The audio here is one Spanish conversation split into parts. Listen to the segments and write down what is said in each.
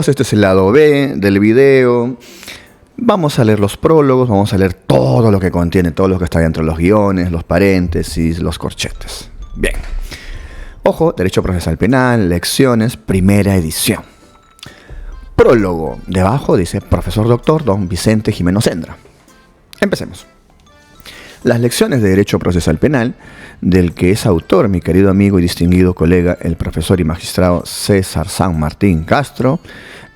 Este es el lado B del video. Vamos a leer los prólogos, vamos a leer todo lo que contiene, todo lo que está dentro de los guiones, los paréntesis, los corchetes. Bien. Ojo, Derecho Procesal Penal, lecciones, primera edición. Prólogo. Debajo dice Profesor Doctor Don Vicente Jimeno Sendra. Empecemos. Las lecciones de Derecho Procesal Penal, del que es autor mi querido amigo y distinguido colega, el profesor y magistrado César San Martín Castro,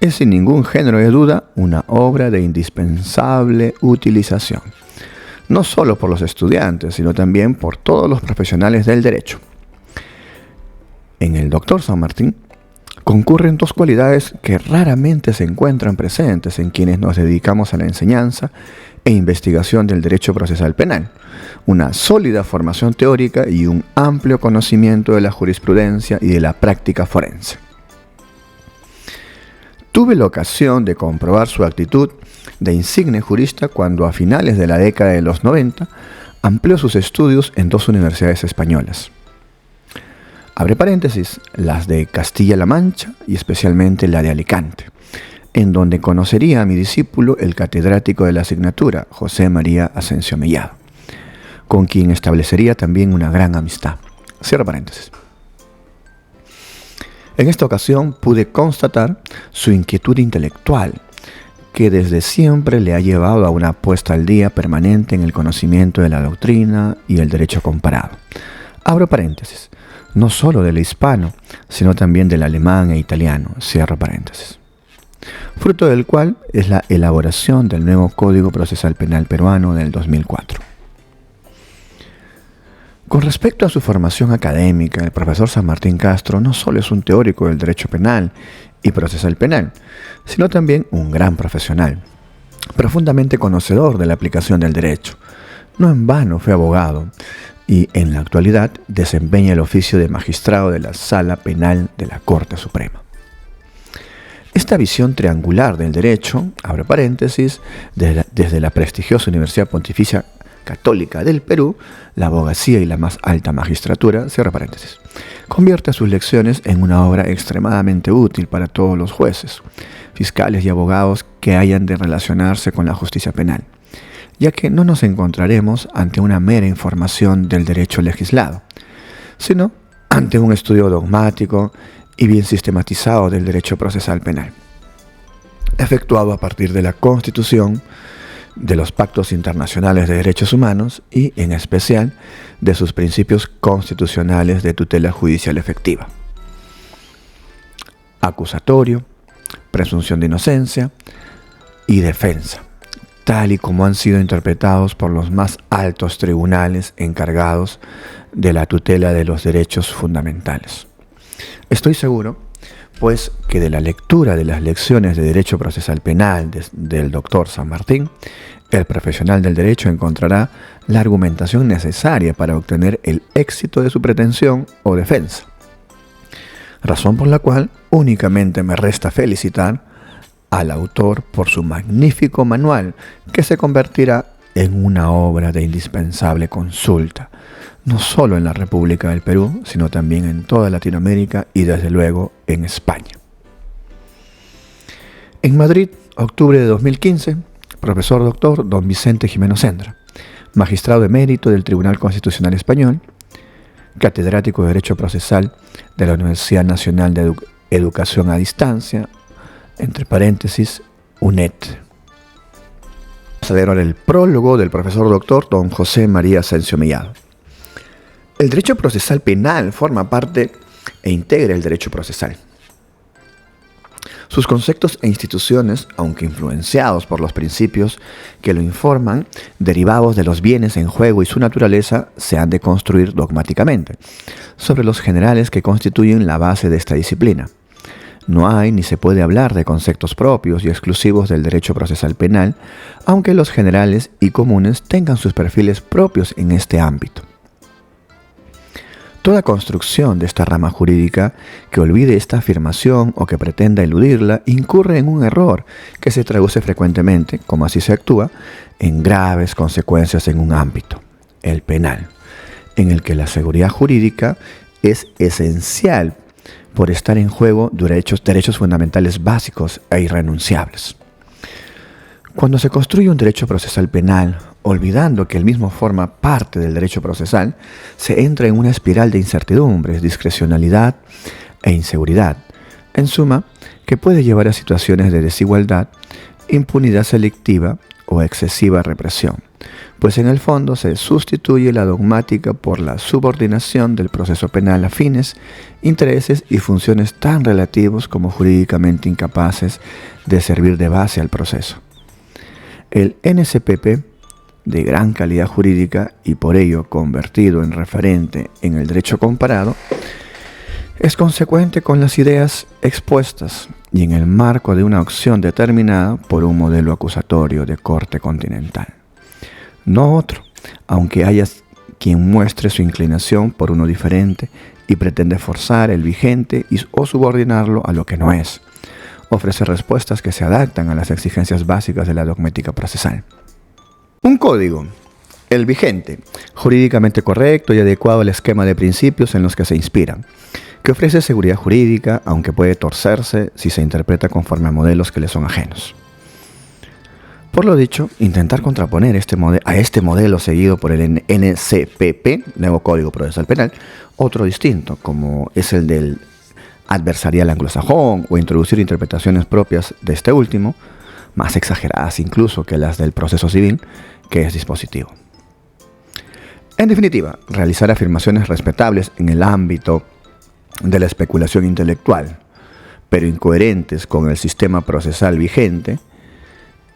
es sin ningún género de duda una obra de indispensable utilización, no solo por los estudiantes, sino también por todos los profesionales del derecho. En el doctor San Martín concurren dos cualidades que raramente se encuentran presentes en quienes nos dedicamos a la enseñanza e investigación del derecho procesal penal: una sólida formación teórica y un amplio conocimiento de la jurisprudencia y de la práctica forense. Tuve la ocasión de comprobar su actitud de insigne jurista cuando a finales de la década de los 90 amplió sus estudios en dos universidades españolas. Abre paréntesis, las de Castilla-La Mancha y especialmente la de Alicante, en donde conocería a mi discípulo, el catedrático de la asignatura, José María Asensio Mellado, con quien establecería también una gran amistad. Cierra paréntesis. En esta ocasión pude constatar su inquietud intelectual, que desde siempre le ha llevado a una puesta al día permanente en el conocimiento de la doctrina y el derecho comparado. Abro paréntesis. No solo del hispano, sino también del alemán e italiano, cierro paréntesis. Fruto del cual es la elaboración del nuevo Código Procesal Penal peruano del 2004. Con respecto a su formación académica, el profesor San Martín Castro no solo es un teórico del derecho penal y procesal penal, sino también un gran profesional, profundamente conocedor de la aplicación del derecho. No en vano fue abogado, y en la actualidad desempeña el oficio de magistrado de la Sala Penal de la Corte Suprema. Esta visión triangular del derecho, abre paréntesis, desde la prestigiosa Universidad Pontificia Católica del Perú, la abogacía y la más alta magistratura, cierra paréntesis, convierte a sus lecciones en una obra extremadamente útil para todos los jueces, fiscales y abogados que hayan de relacionarse con la justicia penal, ya que no nos encontraremos ante una mera información del derecho legislado, sino ante un estudio dogmático y bien sistematizado del derecho procesal penal, efectuado a partir de la Constitución, de los pactos internacionales de derechos humanos y, en especial, de sus principios constitucionales de tutela judicial efectiva: acusatorio, presunción de inocencia y defensa, tal y como han sido interpretados por los más altos tribunales encargados de la tutela de los derechos fundamentales. Estoy seguro, pues, que de la lectura de las lecciones de Derecho Procesal Penal del doctor San Martín, el profesional del derecho encontrará la argumentación necesaria para obtener el éxito de su pretensión o defensa, razón por la cual únicamente me resta felicitar al autor por su magnífico manual, que se convertirá en una obra de indispensable consulta, no solo en la República del Perú, sino también en toda Latinoamérica y desde luego en España. En Madrid, octubre de 2015, profesor doctor Don Vicente Jimeno Sendra, magistrado emérito del Tribunal Constitucional Español, catedrático de Derecho Procesal de la Universidad Nacional de Educación a Distancia, entre paréntesis, UNED. Vamos a leer ahora el prólogo del profesor doctor don José María Asensio Mellado. El derecho procesal penal forma parte e integra el derecho procesal. Sus conceptos e instituciones, aunque influenciados por los principios que lo informan, derivados de los bienes en juego y su naturaleza, se han de construir dogmáticamente sobre los generales que constituyen la base de esta disciplina. No hay ni se puede hablar de conceptos propios y exclusivos del derecho procesal penal, aunque los generales y comunes tengan sus perfiles propios en este ámbito. Toda construcción de esta rama jurídica que olvide esta afirmación o que pretenda eludirla incurre en un error que se traduce frecuentemente, como así se actúa, en graves consecuencias en un ámbito, el penal, en el que la seguridad jurídica es esencial, por estar en juego derechos fundamentales básicos e irrenunciables. Cuando se construye un derecho procesal penal, olvidando que el mismo forma parte del derecho procesal, se entra en una espiral de incertidumbres, discrecionalidad e inseguridad, en suma, que puede llevar a situaciones de desigualdad, impunidad selectiva o excesiva represión, pues en el fondo se sustituye la dogmática por la subordinación del proceso penal a fines, intereses y funciones tan relativos como jurídicamente incapaces de servir de base al proceso. El NCPP, de gran calidad jurídica y por ello convertido en referente en el derecho comparado, es consecuente con las ideas expuestas y en el marco de una opción determinada por un modelo acusatorio de corte continental. No otro, aunque haya quien muestre su inclinación por uno diferente y pretende forzar el vigente o subordinarlo a lo que no es. Ofrece respuestas que se adaptan a las exigencias básicas de la dogmática procesal. Un código, el vigente, jurídicamente correcto y adecuado al esquema de principios en los que se inspira, que ofrece seguridad jurídica, aunque puede torcerse si se interpreta conforme a modelos que le son ajenos. Por lo dicho, intentar contraponer a este modelo seguido por el NCPP, Nuevo Código Procesal Penal, otro distinto, como es el del adversarial anglosajón, o introducir interpretaciones propias de este último, más exageradas incluso que las del proceso civil, que es dispositivo. En definitiva, realizar afirmaciones respetables en el ámbito de la especulación intelectual, pero incoherentes con el sistema procesal vigente,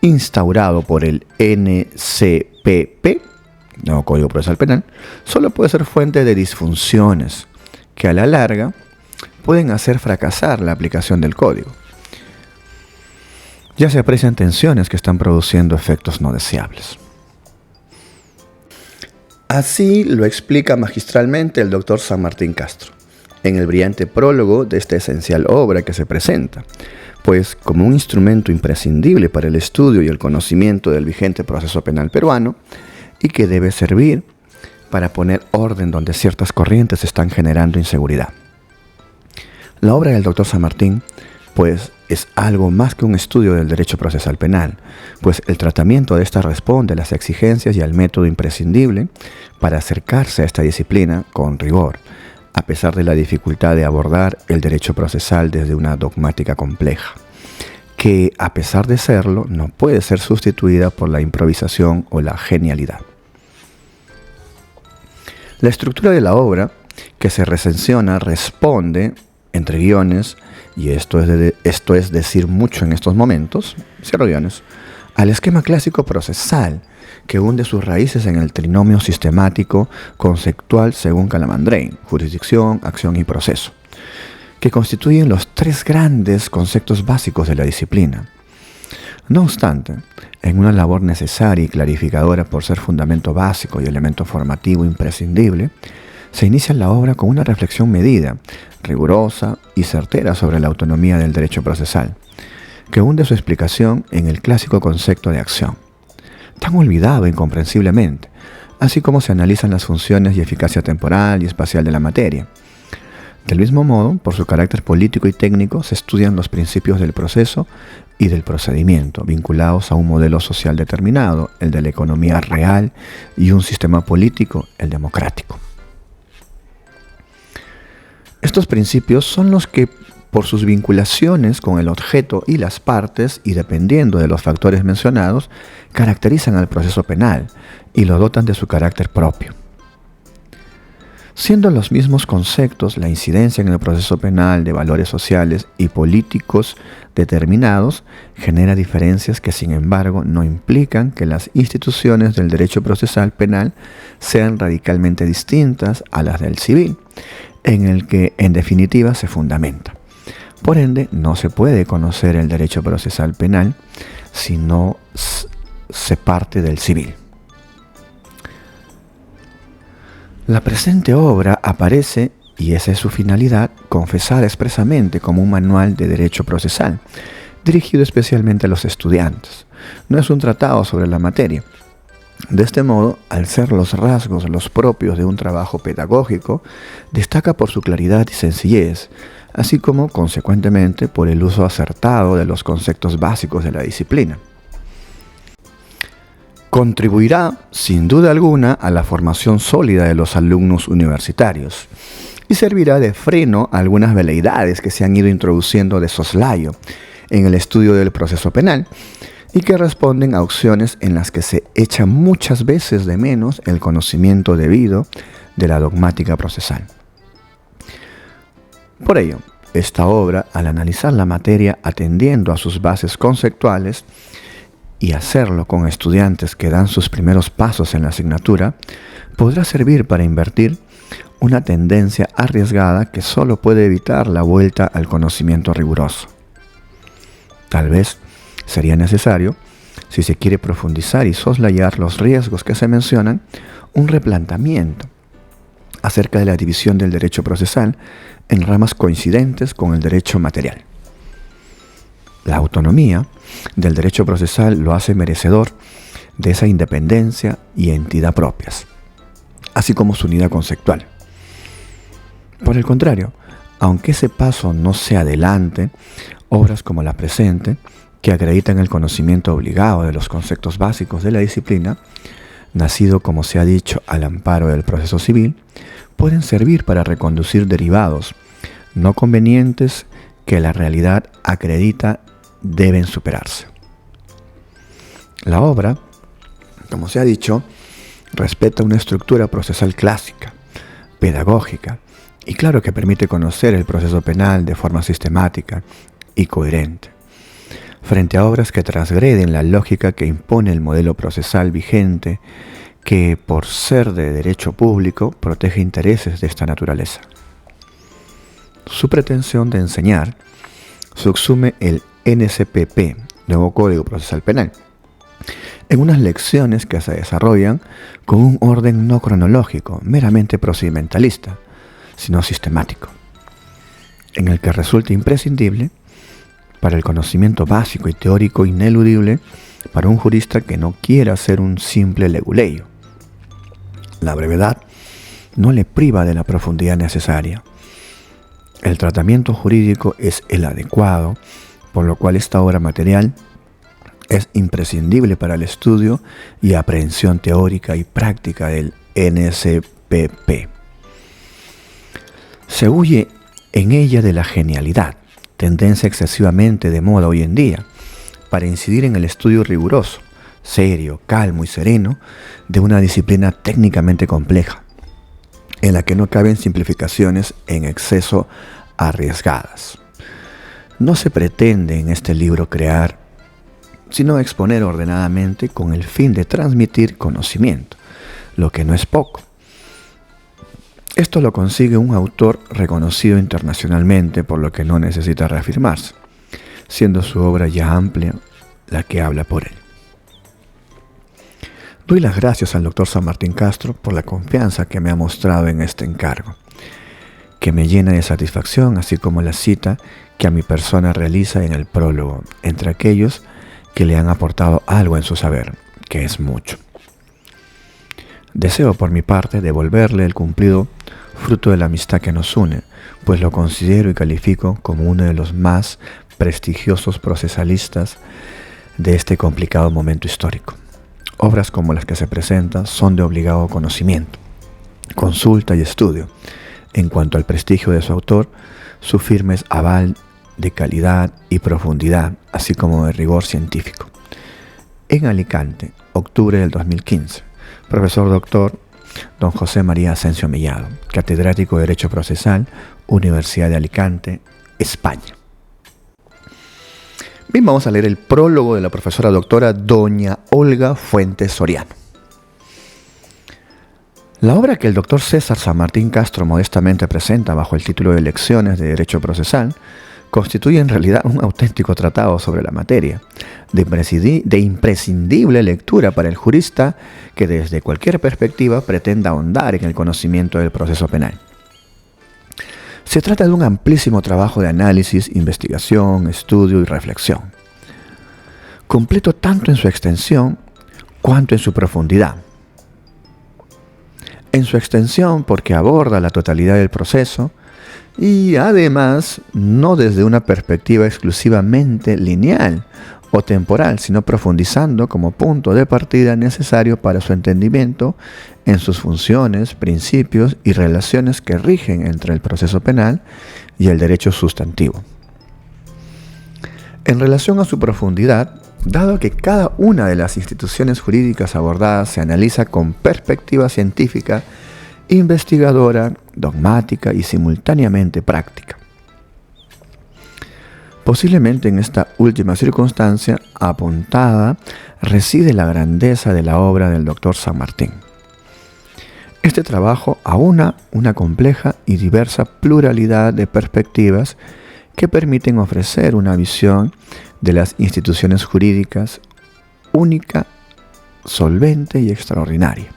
instaurado por el NCPP, Nuevo Código Procesal Penal, solo puede ser fuente de disfunciones que a la larga pueden hacer fracasar la aplicación del código. Ya se aprecian tensiones que están produciendo efectos no deseables. Así lo explica magistralmente el doctor San Martín Castro, en el brillante prólogo de esta esencial obra que se presenta, pues como un instrumento imprescindible para el estudio y el conocimiento del vigente proceso penal peruano, y que debe servir para poner orden donde ciertas corrientes están generando inseguridad. La obra del doctor San Martín, pues, es algo más que un estudio del derecho procesal penal, pues el tratamiento de esta responde a las exigencias y al método imprescindible para acercarse a esta disciplina con rigor, a pesar de la dificultad de abordar el derecho procesal desde una dogmática compleja, que, a pesar de serlo, no puede ser sustituida por la improvisación o la genialidad. La estructura de la obra que se recensiona responde, entre guiones, y esto es decir mucho en estos momentos, cierro guiones, al esquema clásico procesal que hunde sus raíces en el trinomio sistemático conceptual según Calamandrei, jurisdicción, acción y proceso, que constituyen los tres grandes conceptos básicos de la disciplina. No obstante, en una labor necesaria y clarificadora por ser fundamento básico y elemento formativo imprescindible, se inicia la obra con una reflexión medida, rigurosa y certera sobre la autonomía del derecho procesal, que hunde su explicación en el clásico concepto de acción, tan olvidado incomprensiblemente, así como se analizan las funciones y eficacia temporal y espacial de la materia. Del mismo modo, por su carácter político y técnico, se estudian los principios del proceso y del procedimiento, vinculados a un modelo social determinado, el de la economía real, y un sistema político, el democrático. Estos principios son los que, por sus vinculaciones con el objeto y las partes, y dependiendo de los factores mencionados, caracterizan al proceso penal y lo dotan de su carácter propio. Siendo los mismos conceptos, la incidencia en el proceso penal de valores sociales y políticos determinados genera diferencias que, sin embargo, no implican que las instituciones del derecho procesal penal sean radicalmente distintas a las del civil, en el que, en definitiva, se fundamenta. Por ende, no se puede conocer el derecho procesal penal si no se parte del civil. La presente obra aparece, y esa es su finalidad, confesada expresamente como un manual de derecho procesal, dirigido especialmente a los estudiantes. No es un tratado sobre la materia. De este modo, al ser los rasgos los propios de un trabajo pedagógico, destaca por su claridad y sencillez, así como, consecuentemente, por el uso acertado de los conceptos básicos de la disciplina. Contribuirá, sin duda alguna, a la formación sólida de los alumnos universitarios y servirá de freno a algunas veleidades que se han ido introduciendo de soslayo en el estudio del proceso penal y que responden a opciones en las que se echa muchas veces de menos el conocimiento debido de la dogmática procesal. Por ello, esta obra, al analizar la materia atendiendo a sus bases conceptuales y hacerlo con estudiantes que dan sus primeros pasos en la asignatura, podrá servir para invertir una tendencia arriesgada que solo puede evitar la vuelta al conocimiento riguroso. Tal vez sería necesario, si se quiere profundizar y soslayar los riesgos que se mencionan, un replanteamiento acerca de la división del derecho procesal en ramas coincidentes con el derecho material. La autonomía del derecho procesal lo hace merecedor de esa independencia y entidad propias, así como su unidad conceptual. Por el contrario, aunque ese paso no se adelante, obras como la presente, que acreditan el conocimiento obligado de los conceptos básicos de la disciplina, nacido, como se ha dicho, al amparo del proceso civil, pueden servir para reconducir derivados no convenientes que la realidad acredita deben superarse. La obra, como se ha dicho, respeta una estructura procesal clásica, pedagógica, y claro que permite conocer el proceso penal de forma sistemática y coherente, frente a obras que transgreden la lógica que impone el modelo procesal vigente, que, por ser de derecho público, protege intereses de esta naturaleza. Su pretensión de enseñar subsume el NCPP, Nuevo Código Procesal Penal, en unas lecciones que se desarrollan con un orden no cronológico, meramente procedimentalista, sino sistemático, en el que resulta imprescindible para el conocimiento básico y teórico ineludible para un jurista que no quiera ser un simple leguleyo. La brevedad no le priva de la profundidad necesaria. El tratamiento jurídico es el adecuado, por lo cual esta obra material es imprescindible para el estudio y aprehensión teórica y práctica del NCPP. Se huye en ella de la genialidad, tendencia excesivamente de moda hoy en día, para incidir en el estudio riguroso, serio, calmo y sereno de una disciplina técnicamente compleja, en la que no caben simplificaciones en exceso arriesgadas. No se pretende en este libro crear, sino exponer ordenadamente con el fin de transmitir conocimiento, lo que no es poco. Esto lo consigue un autor reconocido internacionalmente, por lo que no necesita reafirmarse, siendo su obra ya amplia la que habla por él. Doy las gracias al Dr. San Martín Castro por la confianza que me ha mostrado en este encargo, que me llena de satisfacción, así como la cita que a mi persona realiza en el prólogo, entre aquellos que le han aportado algo en su saber, que es mucho. Deseo por mi parte devolverle el cumplido fruto de la amistad que nos une, pues lo considero y califico como uno de los más prestigiosos procesalistas de este complicado momento histórico. Obras como las que se presentan son de obligado conocimiento, consulta y estudio. En cuanto al prestigio de su autor, su firme aval de calidad y profundidad, así como de rigor científico. En Alicante, octubre del 2015, profesor doctor don José María Asensio Mellado, catedrático de Derecho Procesal, Universidad de Alicante, España. Bien, vamos a leer el prólogo de la profesora doctora doña Olga Fuentes Soriano. La obra que el doctor César San Martín Castro modestamente presenta bajo el título de Lecciones de Derecho Procesal constituye en realidad un auténtico tratado sobre la materia, de imprescindible lectura para el jurista que desde cualquier perspectiva pretenda ahondar en el conocimiento del proceso penal. Se trata de un amplísimo trabajo de análisis, investigación, estudio y reflexión, completo tanto en su extensión cuanto en su profundidad. En su extensión porque aborda la totalidad del proceso, y además no desde una perspectiva exclusivamente lineal o temporal, sino profundizando como punto de partida necesario para su entendimiento en sus funciones, principios y relaciones que rigen entre el proceso penal y el derecho sustantivo. En relación a su profundidad, dado que cada una de las instituciones jurídicas abordadas se analiza con perspectiva científica, investigadora, dogmática y simultáneamente práctica. Posiblemente en esta última circunstancia apuntada reside la grandeza de la obra del Dr. San Martín. Este trabajo aúna una compleja y diversa pluralidad de perspectivas que permiten ofrecer una visión de las instituciones jurídicas única, solvente y extraordinaria.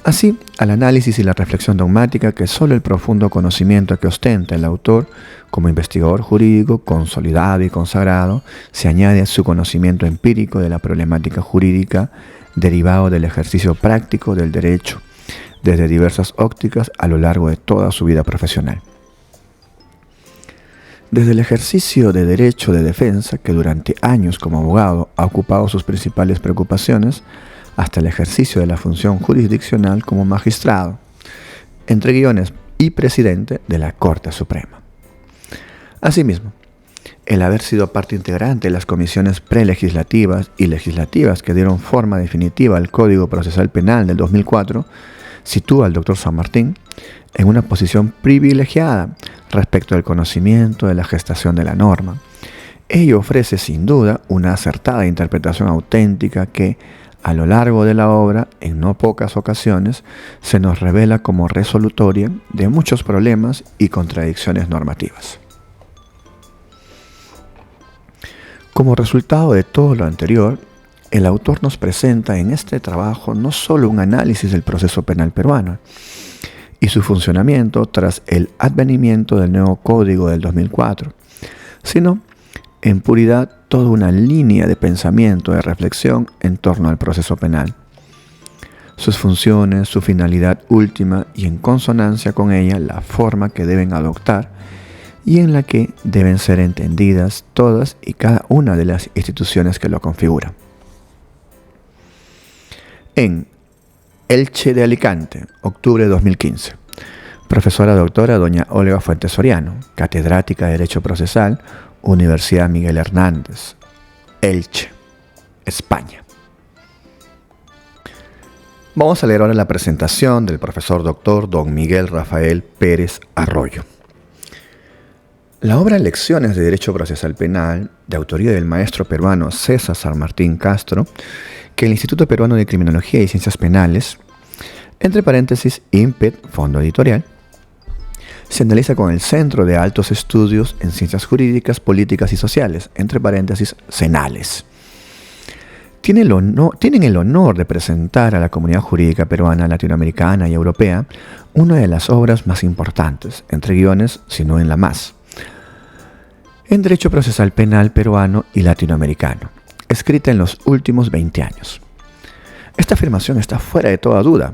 Así, al análisis y la reflexión dogmática que solo el profundo conocimiento que ostenta el autor como investigador jurídico consolidado y consagrado se añade a su conocimiento empírico de la problemática jurídica derivado del ejercicio práctico del derecho desde diversas ópticas a lo largo de toda su vida profesional. Desde el ejercicio de derecho de defensa, que durante años como abogado ha ocupado sus principales preocupaciones, hasta el ejercicio de la función jurisdiccional como magistrado, entre guiones y presidente de la Corte Suprema. Asimismo, el haber sido parte integrante de las comisiones prelegislativas y legislativas que dieron forma definitiva al Código Procesal Penal del 2004, sitúa al Dr. San Martín en una posición privilegiada respecto al conocimiento de la gestación de la norma. Ello ofrece sin duda una acertada interpretación auténtica que, a lo largo de la obra, en no pocas ocasiones, se nos revela como resolutoria de muchos problemas y contradicciones normativas. Como resultado de todo lo anterior, el autor nos presenta en este trabajo no solo un análisis del proceso penal peruano y su funcionamiento tras el advenimiento del nuevo Código del 2004, sino en puridad toda una línea de pensamiento, de reflexión en torno al proceso penal, sus funciones, su finalidad última y en consonancia con ella la forma que deben adoptar y en la que deben ser entendidas todas y cada una de las instituciones que lo configuran. En Elche de Alicante, octubre de 2015. Profesora doctora doña Olga Fuentes Soriano, catedrática de Derecho Procesal, Universidad Miguel Hernández, Elche, España. Vamos a leer ahora la presentación del profesor doctor don Miguel Rafael Pérez Arroyo. La obra Lecciones de Derecho Procesal Penal, de autoría del maestro peruano César San Martín Castro, que el Instituto Peruano de Criminología y Ciencias Penales, entre paréntesis INPET, Fondo Editorial, se analiza con el Centro de Altos Estudios en Ciencias Jurídicas, Políticas y Sociales, entre paréntesis CENALES. Tienen el honor de presentar a la comunidad jurídica peruana, latinoamericana y europea una de las obras más importantes, entre guiones, si no en la más, en Derecho Procesal Penal peruano y latinoamericano, escrita en los últimos 20 años. Esta afirmación está fuera de toda duda.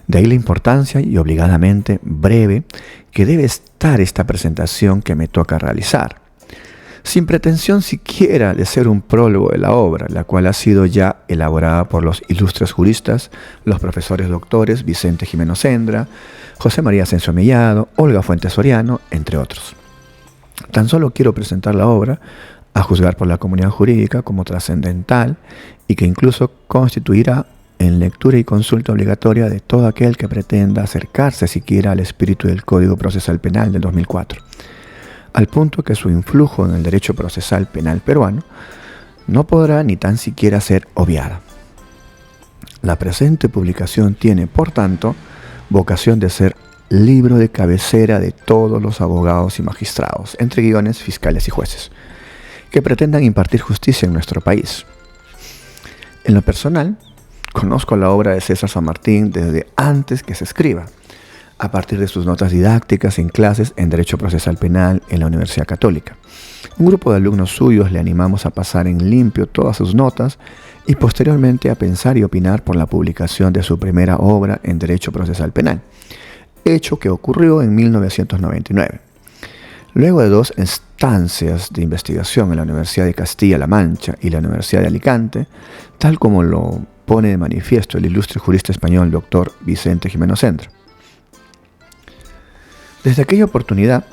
De ahí la importancia y obligadamente breve que debe estar esta presentación que me toca realizar, sin pretensión siquiera de ser un prólogo de la obra, la cual ha sido ya elaborada por los ilustres juristas, los profesores doctores Vicente Jimeno Sendra, José María Asensio Mellado, Olga Fuentes Soriano, entre otros. Tan solo quiero presentar la obra, a juzgar por la comunidad jurídica, como trascendental y que incluso constituirá en lectura y consulta obligatoria de todo aquel que pretenda acercarse siquiera al espíritu del Código Procesal Penal del 2004, al punto que su influjo en el derecho procesal penal peruano no podrá ni tan siquiera ser obviada. La presente publicación tiene, por tanto, vocación de ser libro de cabecera de todos los abogados y magistrados, entre guiones, fiscales y jueces, que pretendan impartir justicia en nuestro país. En lo personal, conozco la obra de César San Martín desde antes que se escriba, a partir de sus notas didácticas en clases en Derecho Procesal Penal en la Universidad Católica. Un grupo de alumnos suyos le animamos a pasar en limpio todas sus notas y posteriormente a pensar y opinar por la publicación de su primera obra en Derecho Procesal Penal, hecho que ocurrió en 1999. Luego de 2 estancias de investigación en la Universidad de Castilla-La Mancha y la Universidad de Alicante, tal como lo pone de manifiesto el ilustre jurista español Dr. Vicente Gimeno Centro. Desde aquella oportunidad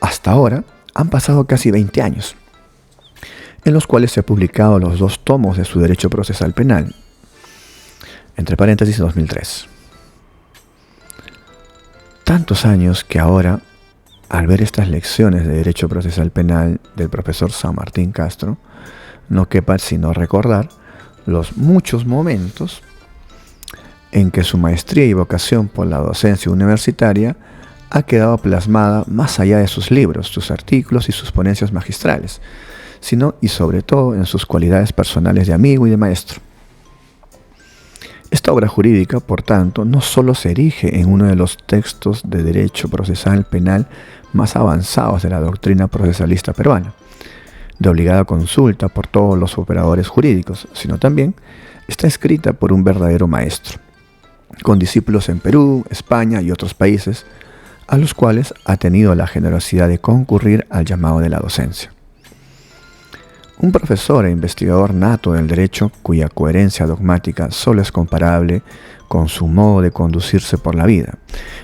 hasta ahora han pasado casi 20 años, en los cuales se han publicado los 2 tomos de su Derecho Procesal Penal, entre paréntesis 2003. Tantos años que ahora, al ver estas lecciones de Derecho Procesal Penal del profesor San Martín Castro, no quepa sino recordar los muchos momentos en que su maestría y vocación por la docencia universitaria ha quedado plasmada más allá de sus libros, sus artículos y sus ponencias magistrales, sino y sobre todo en sus cualidades personales de amigo y de maestro. Esta obra jurídica, por tanto, no solo se erige en uno de los textos de derecho procesal penal más avanzados de la doctrina procesalista peruana, de obligada consulta por todos los operadores jurídicos, sino también está escrita por un verdadero maestro, con discípulos en Perú, España y otros países, a los cuales ha tenido la generosidad de concurrir al llamado de la docencia. Un profesor e investigador nato del derecho cuya coherencia dogmática solo es comparable con su modo de conducirse por la vida,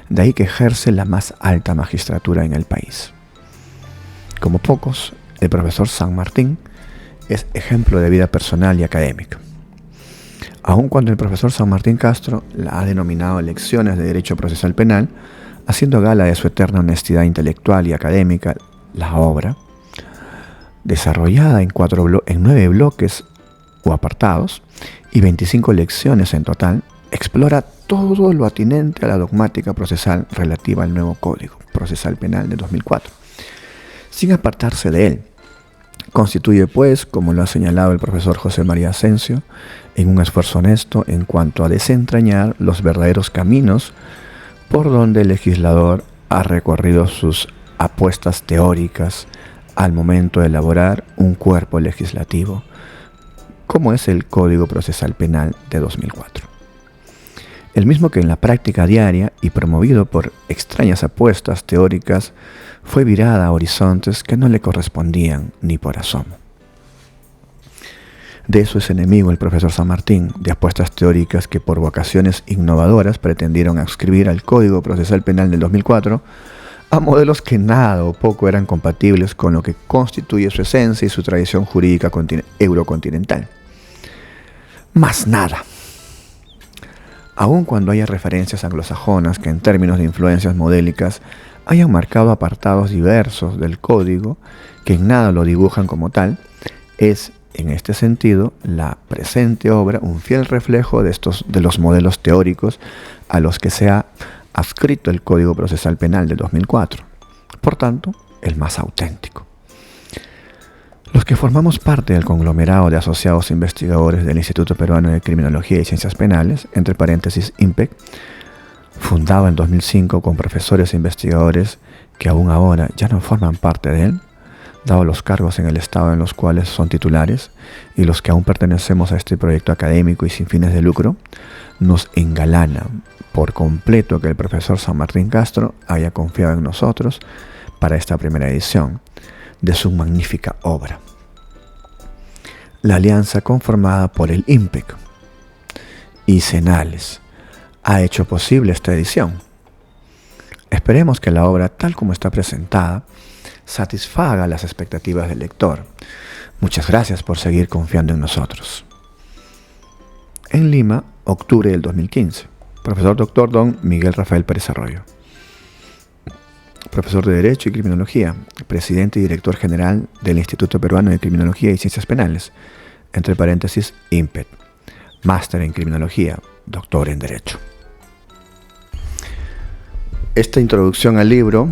de ahí que ejerce la más alta magistratura en el país. Como pocos, el profesor San Martín es ejemplo de vida personal y académica. Aun cuando el profesor San Martín Castro la ha denominado Lecciones de Derecho Procesal Penal, haciendo gala de su eterna honestidad intelectual y académica, la obra, desarrollada en 9 bloques o apartados y 25 lecciones en total, explora todo lo atinente a la dogmática procesal relativa al nuevo Código Procesal Penal de 2004, sin apartarse de él. Constituye, pues, como lo ha señalado el profesor José María Asensio, en un esfuerzo honesto en cuanto a desentrañar los verdaderos caminos por donde el legislador ha recorrido sus apuestas teóricas al momento de elaborar un cuerpo legislativo, como es el Código Procesal Penal de 2004. El mismo que en la práctica diaria y promovido por extrañas apuestas teóricas, fue virada a horizontes que no le correspondían ni por asomo. De eso es enemigo el profesor San Martín, de apuestas teóricas que por vocaciones innovadoras pretendieron adscribir al Código Procesal Penal del 2004 a modelos que nada o poco eran compatibles con lo que constituye su esencia y su tradición jurídica eurocontinental. Más nada. Aun cuando haya referencias anglosajonas que en términos de influencias modélicas hayan marcado apartados diversos del código que en nada lo dibujan como tal, es en este sentido la presente obra un fiel reflejo de los modelos teóricos a los que se ha adscrito el Código Procesal Penal de 2004, por tanto, el más auténtico. Los que formamos parte del conglomerado de asociados investigadores del Instituto Peruano de Criminología y Ciencias Penales, entre paréntesis INPEC, fundado en 2005 con profesores e investigadores que aún ahora ya no forman parte de él, dado los cargos en el Estado en los cuales son titulares, y los que aún pertenecemos a este proyecto académico y sin fines de lucro, nos engalana por completo que el profesor San Martín Castro haya confiado en nosotros para esta primera edición de su magnífica obra. La alianza conformada por el INPEC y Cenales ha hecho posible esta edición. Esperemos que la obra, tal como está presentada, satisfaga las expectativas del lector. Muchas gracias por seguir confiando en nosotros. En Lima, octubre del 2015. Profesor Dr. Don Miguel Rafael Pérez Arroyo. Profesor de Derecho y Criminología, presidente y director general del Instituto Peruano de Criminología y Ciencias Penales, entre paréntesis INPET. Máster en Criminología, doctor en Derecho. Esta introducción al libro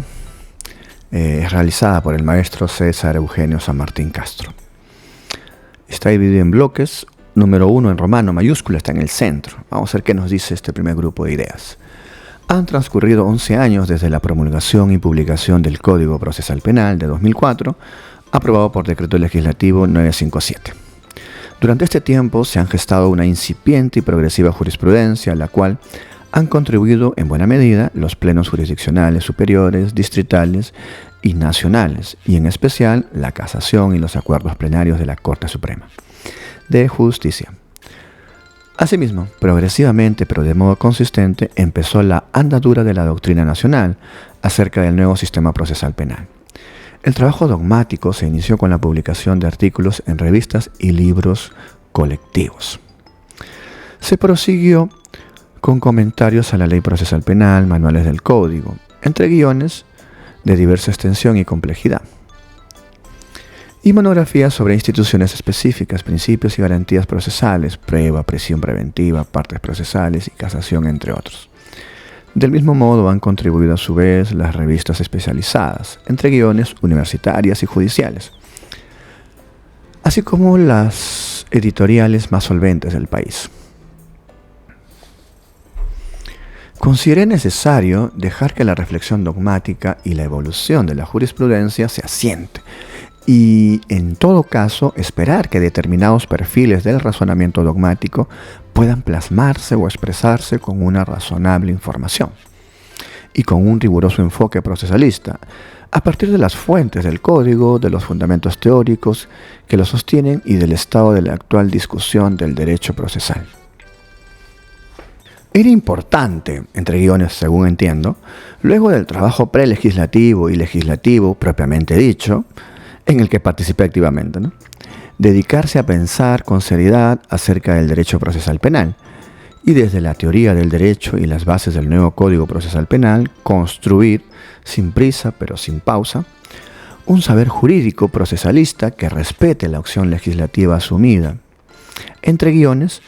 es realizada por el maestro César Eugenio San Martín Castro. Está dividido en bloques. Número 1 en romano mayúscula está en el centro. Vamos a ver qué nos dice este primer grupo de ideas. Han transcurrido 11 años desde la promulgación y publicación del Código Procesal Penal de 2004, aprobado por Decreto Legislativo 957. Durante este tiempo se han gestado una incipiente y progresiva jurisprudencia, la cual han contribuido en buena medida los plenos jurisdiccionales superiores, distritales y nacionales, y en especial la casación y los acuerdos plenarios de la Corte Suprema de Justicia. Asimismo, progresivamente pero de modo consistente, empezó la andadura de la doctrina nacional acerca del nuevo sistema procesal penal. El trabajo dogmático se inició con la publicación de artículos en revistas y libros colectivos. Se prosiguió con comentarios a la Ley Procesal Penal, manuales del Código, entre guiones de diversa extensión y complejidad, y monografías sobre instituciones específicas, principios y garantías procesales, prueba, prisión preventiva, partes procesales y casación, entre otros. Del mismo modo han contribuido a su vez las revistas especializadas, entre guiones universitarias y judiciales, así como las editoriales más solventes del país. Consideré necesario dejar que la reflexión dogmática y la evolución de la jurisprudencia se asiente y, en todo caso, esperar que determinados perfiles del razonamiento dogmático puedan plasmarse o expresarse con una razonable información y con un riguroso enfoque procesalista, a partir de las fuentes del código, de los fundamentos teóricos que lo sostienen y del estado de la actual discusión del derecho procesal. Era importante, entre guiones según entiendo, luego del trabajo prelegislativo y legislativo propiamente dicho, en el que participé activamente, dedicarse a pensar con seriedad acerca del derecho procesal penal y desde la teoría del derecho y las bases del nuevo Código Procesal Penal construir, sin prisa pero sin pausa, un saber jurídico procesalista que respete la opción legislativa asumida, entre guiones,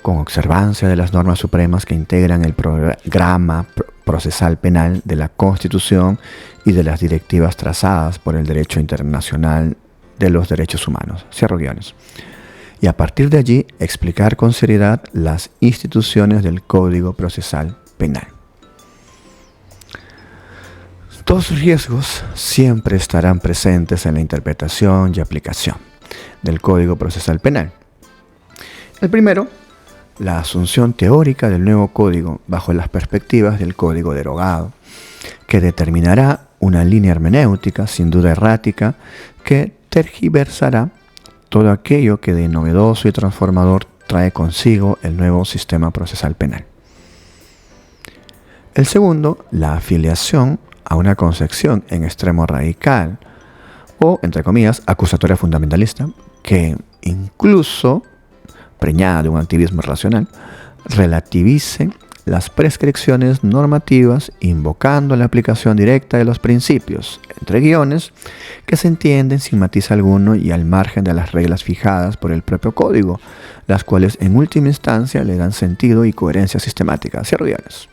con observancia de las normas supremas que integran el programa procesal penal de la Constitución y de las directivas trazadas por el derecho internacional de los derechos humanos. Cierro guiones. Y a partir de allí explicar con seriedad las instituciones del Código Procesal Penal. Dos riesgos siempre estarán presentes en la interpretación y aplicación del Código Procesal Penal. El primero, la asunción teórica del nuevo código bajo las perspectivas del código derogado, que determinará una línea hermenéutica sin duda errática que tergiversará todo aquello que de novedoso y transformador trae consigo el nuevo sistema procesal penal. El segundo, la afiliación a una concepción en extremo radical o, entre comillas, acusatoria fundamentalista, que incluso preñada de un activismo racional, relativice las prescripciones normativas invocando la aplicación directa de los principios, entre guiones, que se entienden sin matiz alguno y al margen de las reglas fijadas por el propio código, las cuales en última instancia le dan sentido y coherencia sistemática. Cierro guiones.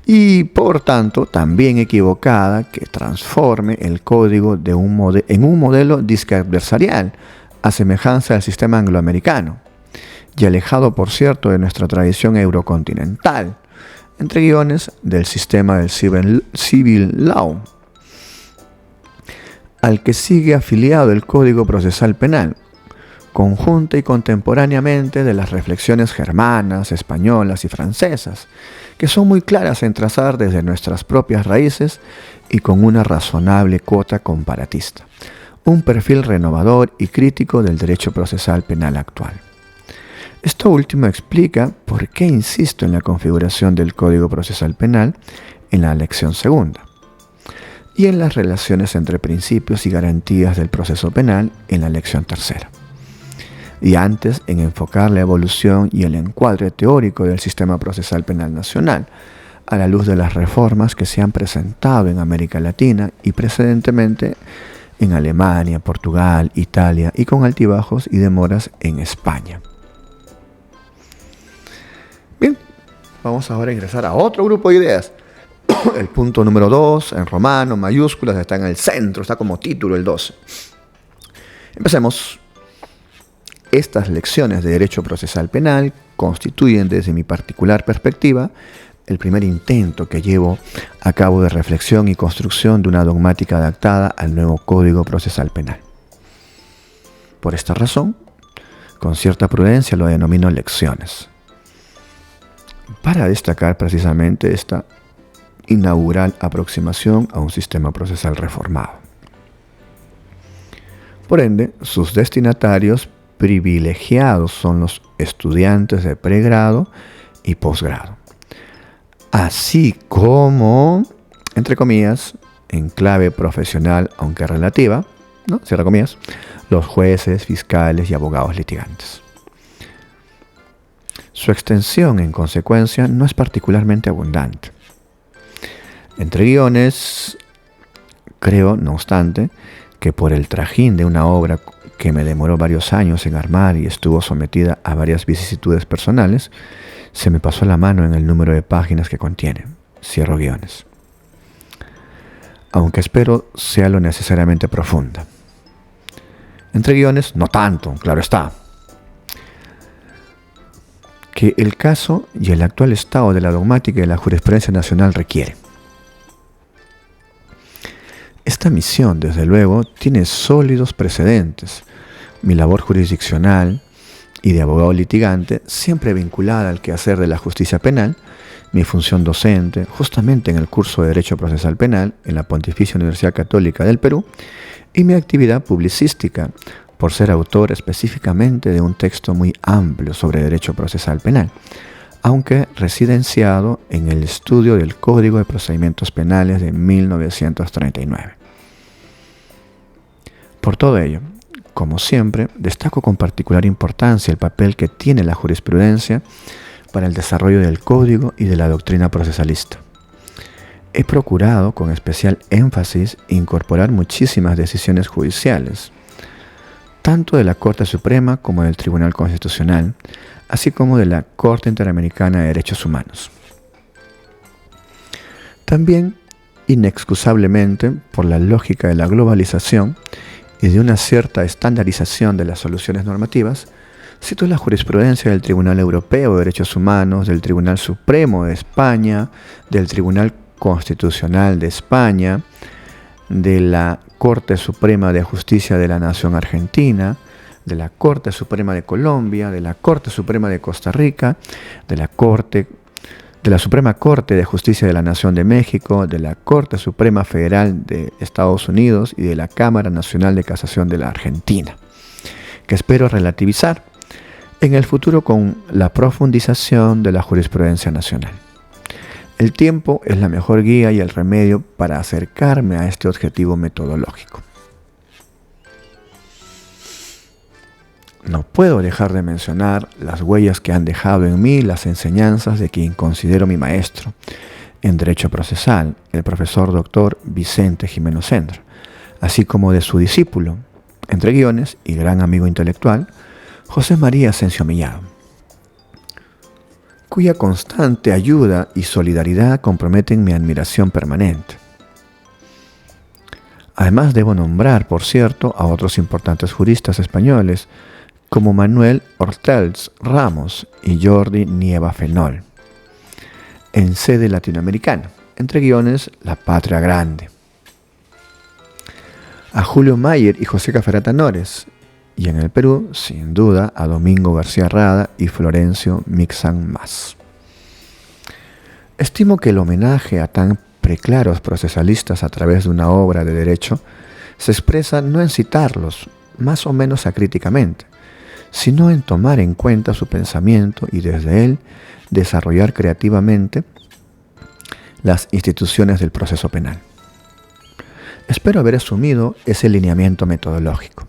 Y por tanto también equivocada que transforme el código en un modelo disque-adversarial, a semejanza del sistema angloamericano, y alejado, por cierto, de nuestra tradición eurocontinental, entre guiones, del sistema del civil law, al que sigue afiliado el Código Procesal Penal, conjunta y contemporáneamente de las reflexiones germanas, españolas y francesas, que son muy claras en trazar desde nuestras propias raíces y con una razonable cuota comparatista, un perfil renovador y crítico del derecho procesal penal actual. Esto último explica por qué insisto en la configuración del Código Procesal Penal en la lección segunda y en las relaciones entre principios y garantías del proceso penal en la lección tercera, y antes en enfocar la evolución y el encuadre teórico del sistema procesal penal nacional a la luz de las reformas que se han presentado en América Latina y precedentemente en Alemania, Portugal, Italia y con altibajos y demoras en España. Bien, vamos ahora a ingresar a otro grupo de ideas. El punto número 2, en romano, mayúsculas, está en el centro, está como título el 12. Empecemos. Estas lecciones de Derecho Procesal Penal constituyen, desde mi particular perspectiva, el primer intento que llevo a cabo de reflexión y construcción de una dogmática adaptada al nuevo Código Procesal Penal. Por esta razón, con cierta prudencia lo denomino lecciones. para destacar precisamente esta inaugural aproximación a un sistema procesal reformado. Por ende, sus destinatarios privilegiados son los estudiantes de pregrado y posgrado, así como, entre comillas, en clave profesional, aunque relativa, ¿no? Cierra comillas, los jueces, fiscales y abogados litigantes. Su extensión, en consecuencia, no es particularmente abundante. Entre guiones, creo, no obstante, que por el trajín de una obra que me demoró varios años en armar y estuvo sometida a varias vicisitudes personales, se me pasó la mano en el número de páginas que contiene. Cierro guiones. Aunque espero sea lo necesariamente profunda. Entre guiones, no tanto, claro está. Que el caso y el actual estado de la dogmática y de la jurisprudencia nacional requiere. Esta misión, desde luego, tiene sólidos precedentes. Mi labor jurisdiccional y de abogado litigante, siempre vinculada al quehacer de la justicia penal, mi función docente, justamente en el curso de Derecho Procesal Penal en la Pontificia Universidad Católica del Perú, y mi actividad publicística, por ser autor específicamente de un texto muy amplio sobre Derecho Procesal Penal, aunque residenciado en el estudio del Código de Procedimientos Penales de 1939. Por todo ello, como siempre, destaco con particular importancia el papel que tiene la jurisprudencia para el desarrollo del Código y de la doctrina procesalista. He procurado, con especial énfasis, incorporar muchísimas decisiones judiciales, tanto de la Corte Suprema como del Tribunal Constitucional, así como de la Corte Interamericana de Derechos Humanos. También, inexcusablemente, por la lógica de la globalización y de una cierta estandarización de las soluciones normativas, cito la jurisprudencia del Tribunal Europeo de Derechos Humanos, del Tribunal Supremo de España, del Tribunal Constitucional de España, de la Corte Suprema de Justicia de la Nación Argentina, de la Corte Suprema de Colombia, de la Corte Suprema de Costa Rica, de la Suprema Corte de Justicia de la Nación de México, de la Corte Suprema Federal de Estados Unidos y de la Cámara Nacional de Casación de la Argentina, que espero relativizar en el futuro con la profundización de la jurisprudencia nacional. El tiempo es la mejor guía y el remedio para acercarme a este objetivo metodológico. No puedo dejar de mencionar las huellas que han dejado en mí las enseñanzas de quien considero mi maestro en Derecho Procesal, el profesor Dr. Vicente Jimeno Sendra, así como de su discípulo, entre guiones y gran amigo intelectual, José María Asensio Millán, cuya constante ayuda y solidaridad comprometen mi admiración permanente. Además debo nombrar, por cierto, a otros importantes juristas españoles, como Manuel Ortells Ramos y Jordi Nieva Fenol, en sede latinoamericana, entre guiones La Patria Grande. A Julio Mayer y José Caferata Nores, y en el Perú, sin duda, a Domingo García Rada y Florencio Mixan Mas. Estimo que el homenaje a tan preclaros procesalistas a través de una obra de derecho se expresa no en citarlos, más o menos acríticamente, sino en tomar en cuenta su pensamiento y desde él desarrollar creativamente las instituciones del proceso penal. Espero haber asumido ese lineamiento metodológico.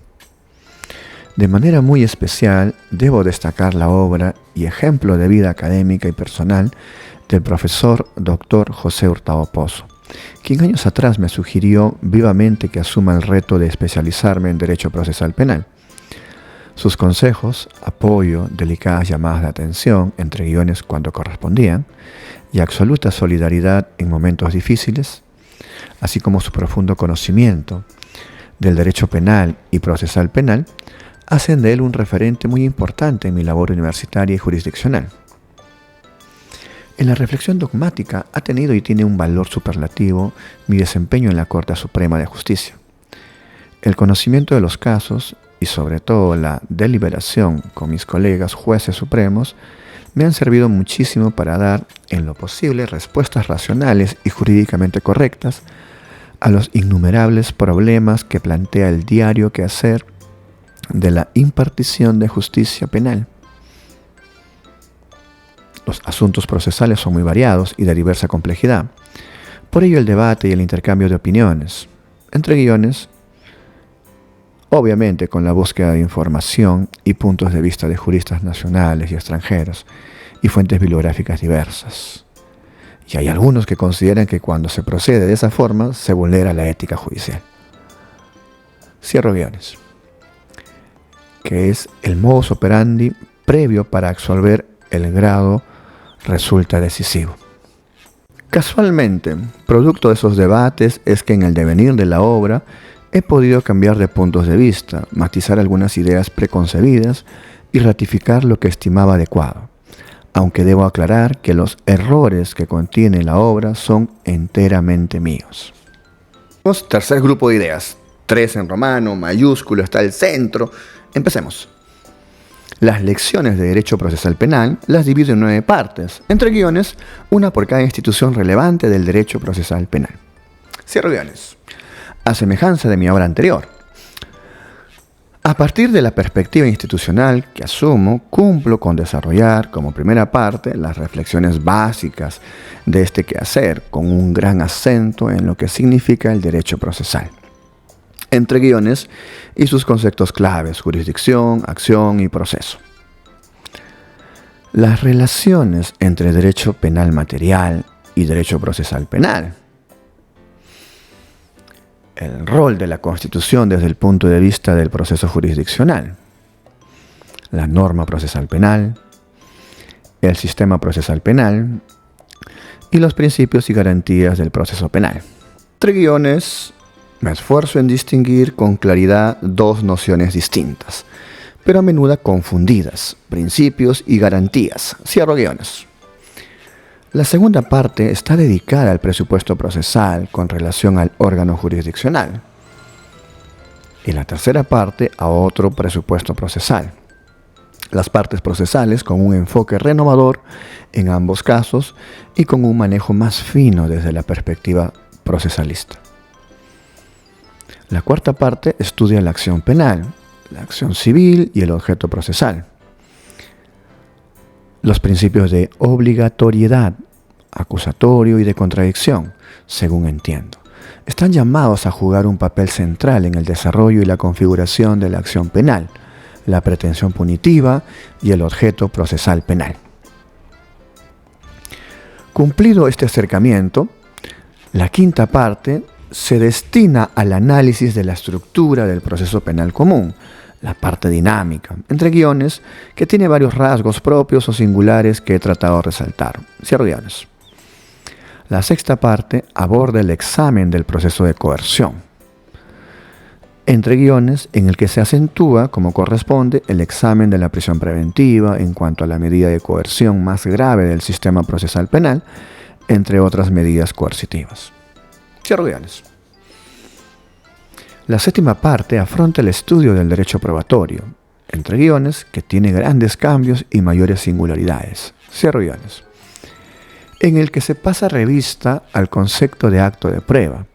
De manera muy especial, debo destacar la obra y ejemplo de vida académica y personal del profesor Dr. José Hurtado Pozo, quien años atrás me sugirió vivamente que asuma el reto de especializarme en Derecho Procesal Penal. Sus consejos, apoyo, delicadas llamadas de atención, entre guiones cuando correspondían, y absoluta solidaridad en momentos difíciles, así como su profundo conocimiento del derecho penal y procesal penal, hacen de él un referente muy importante en mi labor universitaria y jurisdiccional. En la reflexión dogmática ha tenido y tiene un valor superlativo mi desempeño en la Corte Suprema de Justicia. El conocimiento de los casos y sobre todo la deliberación con mis colegas jueces supremos me han servido muchísimo para dar, en lo posible, respuestas racionales y jurídicamente correctas a los innumerables problemas que plantea el diario quehacer de la impartición de justicia penal. Los asuntos procesales son muy variados y de diversa complejidad. Por ello el debate y el intercambio de opiniones, entre guiones, obviamente con la búsqueda de información y puntos de vista de juristas nacionales y extranjeros y fuentes bibliográficas diversas. Y hay algunos que consideran que cuando se procede de esa forma se vulnera la ética judicial. Cierro guiones, que es el modus operandi previo para absolver el grado resulta decisivo. Casualmente, producto de esos debates es que en el devenir de la obra he podido cambiar de puntos de vista, matizar algunas ideas preconcebidas y ratificar lo que estimaba adecuado, aunque debo aclarar que los errores que contiene la obra son enteramente míos. Tercer grupo de ideas, 3 en romano, mayúsculo, está el centro. Empecemos. Las lecciones de Derecho Procesal Penal las divido en 9 partes, entre guiones, una por cada institución relevante del Derecho Procesal Penal. Cierro guiones. A semejanza de mi obra anterior. A partir de la perspectiva institucional que asumo, cumplo con desarrollar como primera parte las reflexiones básicas de este quehacer, con un gran acento en lo que significa el derecho procesal, entre guiones y sus conceptos claves: jurisdicción, acción y proceso. Las relaciones entre derecho penal material y derecho procesal penal. El rol de la Constitución desde el punto de vista del proceso jurisdiccional. La norma procesal penal, el sistema procesal penal y los principios y garantías del proceso penal. Entre guiones, me esfuerzo en distinguir con claridad 2 nociones distintas, pero a menudo confundidas: principios y garantías. Cierro guiones. La segunda parte está dedicada al presupuesto procesal con relación al órgano jurisdiccional, y la tercera parte a otro presupuesto procesal. Las partes procesales con un enfoque renovador en ambos casos y con un manejo más fino desde la perspectiva procesalista. La cuarta parte estudia la acción penal, la acción civil y el objeto procesal. Los principios de obligatoriedad, acusatorio y de contradicción, según entiendo, están llamados a jugar un papel central en el desarrollo y la configuración de la acción penal, la pretensión punitiva y el objeto procesal penal. Cumplido este acercamiento, la quinta parte se destina al análisis de la estructura del proceso penal común, la parte dinámica, entre guiones, que tiene varios rasgos propios o singulares que he tratado de resaltar. Cierro guiones. La sexta parte aborda el examen del proceso de coerción, entre guiones, en el que se acentúa, como corresponde, el examen de la prisión preventiva en cuanto a la medida de coerción más grave del sistema procesal penal, entre otras medidas coercitivas. Cierro guiones. La séptima parte afronta el estudio del derecho probatorio, entre guiones, que tiene grandes cambios y mayores singularidades. Cierro guiones. En el que se pasa revista al concepto de acto de prueba,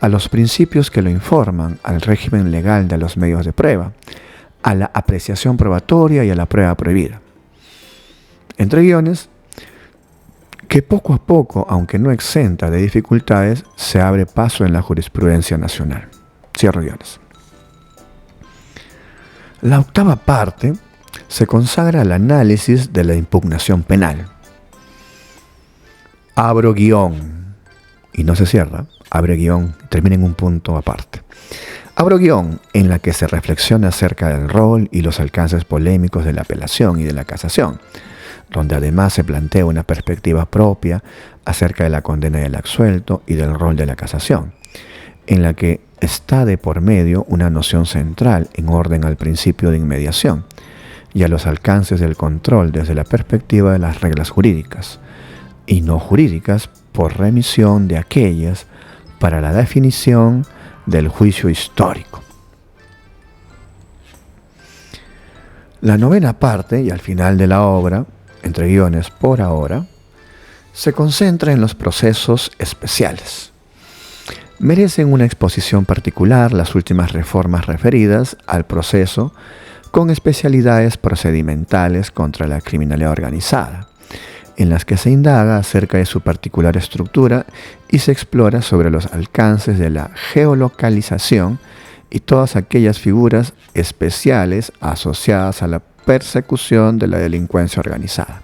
a los principios que lo informan, al régimen legal de los medios de prueba, a la apreciación probatoria y a la prueba prohibida. Entre guiones, que poco a poco, aunque no exenta de dificultades, se abre paso en la jurisprudencia nacional. Cierro guiones. La octava parte se consagra al análisis de la impugnación penal. Abro guión, y no se cierra, abre guión, termina en un punto aparte. Abro guión, en la que se reflexiona acerca del rol y los alcances polémicos de la apelación y de la casación, donde además se plantea una perspectiva propia acerca de la condena del absuelto y del rol de la casación, en la que está de por medio una noción central en orden al principio de inmediación y a los alcances del control desde la perspectiva de las reglas jurídicas y no jurídicas por remisión de aquellas para la definición del juicio histórico. La novena parte, y al final de la obra, entre guiones por ahora, se concentra en los procesos especiales. Merecen una exposición particular las últimas reformas referidas al proceso con especialidades procedimentales contra la criminalidad organizada, en las que se indaga acerca de su particular estructura y se explora sobre los alcances de la geolocalización y todas aquellas figuras especiales asociadas a la persecución de la delincuencia organizada.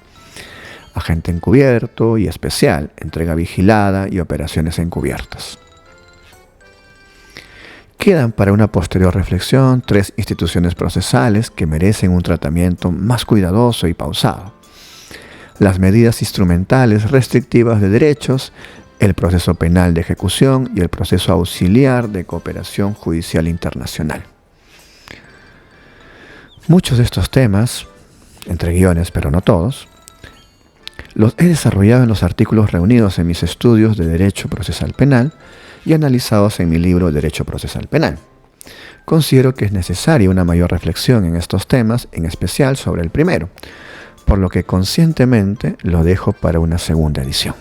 Agente encubierto y especial, entrega vigilada y operaciones encubiertas. Quedan para una posterior reflexión 3 instituciones procesales que merecen un tratamiento más cuidadoso y pausado: las medidas instrumentales restrictivas de derechos, el proceso penal de ejecución y el proceso auxiliar de cooperación judicial internacional. Muchos de estos temas, entre guiones pero no todos, los he desarrollado en los artículos reunidos en mis estudios de Derecho Procesal Penal y analizados en mi libro Derecho Procesal Penal. Considero que es necesaria una mayor reflexión en estos temas, en especial sobre el primero, por lo que conscientemente lo dejo para una segunda edición.